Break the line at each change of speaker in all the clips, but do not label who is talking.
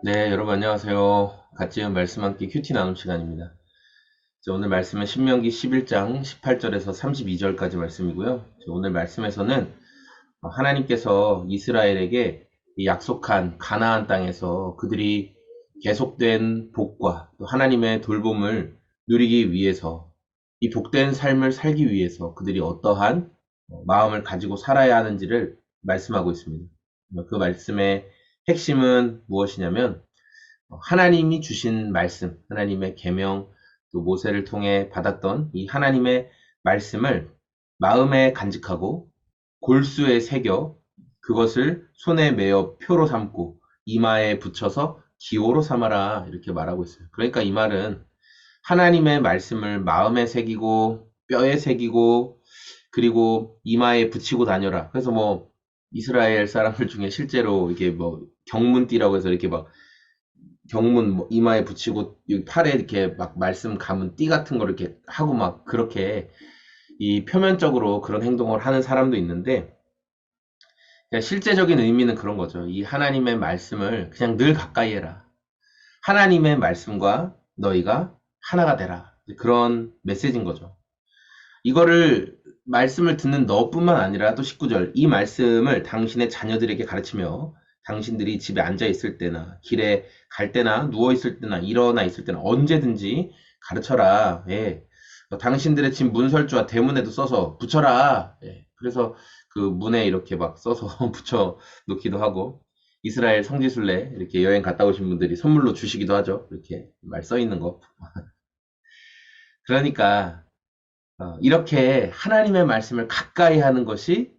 네, 여러분 안녕하세요. 같이 말씀 함께 큐티 나눔 시간입니다. 오늘 말씀은 신명기 11장 18절에서 32절까지 말씀이고요. 오늘 말씀에서는 하나님께서 이스라엘에게 이 약속한 가나안 땅에서 그들이 계속된 복과 또 하나님의 돌봄을 누리기 위해서 이 복된 삶을 살기 위해서 그들이 어떠한 마음을 가지고 살아야 하는지를 말씀하고 있습니다. 그 말씀의 핵심은 무엇이냐면 하나님이 주신 말씀, 하나님의 계명, 또 모세를 통해 받았던 이 하나님의 말씀을 마음에 간직하고 골수에 새겨 그것을 손에 매어 표로 삼고 이마에 붙여서 기호로 삼아라 이렇게 말하고 있어요. 그러니까 이 말은 하나님의 말씀을 마음에 새기고 뼈에 새기고 그리고 이마에 붙이고 다녀라. 그래서 뭐 이스라엘 사람들 중에 실제로 이게 뭐 경문띠라고 해서 이렇게 막 경문 뭐 이마에 붙이고 여기 팔에 이렇게 막 말씀 감은 띠 같은 거 이렇게 하고 막 그렇게 이 표면적으로 그런 행동을 하는 사람도 있는데 그냥 실제적인 의미는 그런 거죠. 이 하나님의 말씀을 그냥 늘 가까이 해라. 하나님의 말씀과 너희가 하나가 되라. 그런 메시지인 거죠. 이거를 말씀을 듣는 너뿐만 아니라 또 19절 이 말씀을 당신의 자녀들에게 가르치며 당신들이 집에 앉아 있을 때나 길에 갈 때나 누워 있을 때나 일어나 있을 때나 언제든지 가르쳐라. 예. 당신들의 집 문설주와 대문에도 써서 붙여라. 예. 그래서 그 문에 이렇게 막 써서 붙여 놓기도 하고 이스라엘 성지순례 이렇게 여행 갔다 오신 분들이 선물로 주시기도 하죠. 이렇게 말 써 있는 거. 그러니까 이렇게 하나님의 말씀을 가까이 하는 것이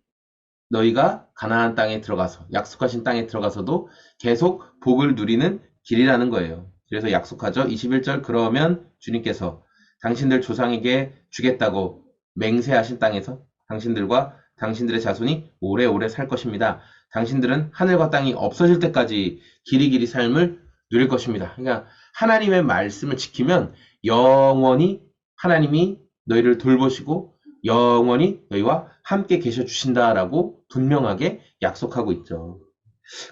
너희가 가나안 땅에 들어가서 약속하신 땅에 들어가서도 계속 복을 누리는 길이라는 거예요. 그래서 약속하죠. 21절 그러면 주님께서 당신들 조상에게 주겠다고 맹세하신 땅에서 당신들과 당신들의 자손이 오래오래 살 것입니다. 당신들은 하늘과 땅이 없어질 때까지 길이길이 삶을 누릴 것입니다. 그러니까 하나님의 말씀을 지키면 영원히 하나님이 너희를 돌보시고 영원히 너희와 함께 계셔 주신다라고 분명하게 약속하고 있죠.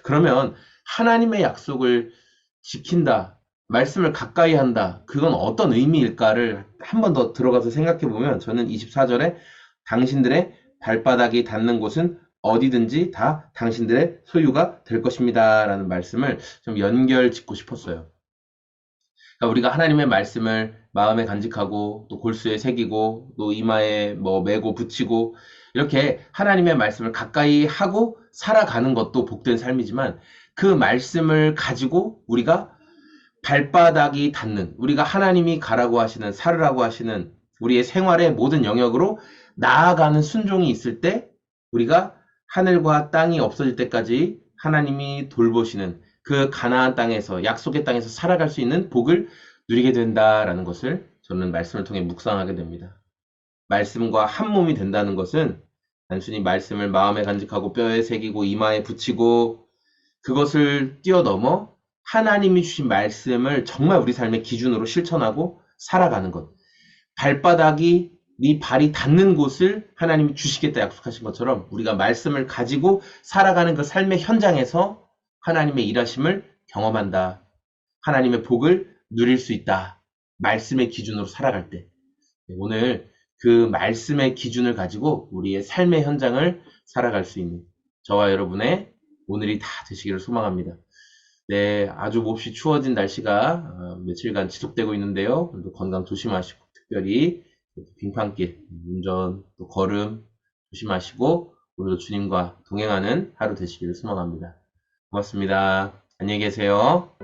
그러면 하나님의 약속을 지킨다, 말씀을 가까이 한다, 그건 어떤 의미일까를 한 번 더 들어가서 생각해 보면 저는 24절에 당신들의 발바닥이 닿는 곳은 어디든지 다 당신들의 소유가 될 것입니다. 라는 말씀을 좀 연결 짓고 싶었어요. 그러니까 우리가 하나님의 말씀을 마음에 간직하고 또 골수에 새기고 또 이마에 뭐 메고 붙이고 이렇게 하나님의 말씀을 가까이 하고 살아가는 것도 복된 삶이지만 그 말씀을 가지고 우리가 발바닥이 닿는 우리가 하나님이 가라고 하시는 살으라고 하시는 우리의 생활의 모든 영역으로 나아가는 순종이 있을 때 우리가 하늘과 땅이 없어질 때까지 하나님이 돌보시는 그 가나안 땅에서 약속의 땅에서 살아갈 수 있는 복을 누리게 된다라는 것을 저는 말씀을 통해 묵상하게 됩니다. 말씀과 한 몸이 된다는 것은 단순히 말씀을 마음에 간직하고 뼈에 새기고 이마에 붙이고 그것을 뛰어넘어 하나님이 주신 말씀을 정말 우리 삶의 기준으로 실천하고 살아가는 것. 발바닥이 네 발이 닿는 곳을 하나님이 주시겠다 약속하신 것처럼 우리가 말씀을 가지고 살아가는 그 삶의 현장에서 하나님의 일하심을 경험한다. 하나님의 복을 누릴 수 있다. 말씀의 기준으로 살아갈 때. 오늘 그 말씀의 기준을 가지고 우리의 삶의 현장을 살아갈 수 있는 저와 여러분의 오늘이 다 되시기를 소망합니다. 네, 아주 몹시 추워진 날씨가 며칠간 지속되고 있는데요. 오늘도 건강 조심하시고 특별히 빙판길, 운전, 또 걸음 조심하시고 오늘도 주님과 동행하는 하루 되시기를 소망합니다. 고맙습니다. 안녕히 계세요.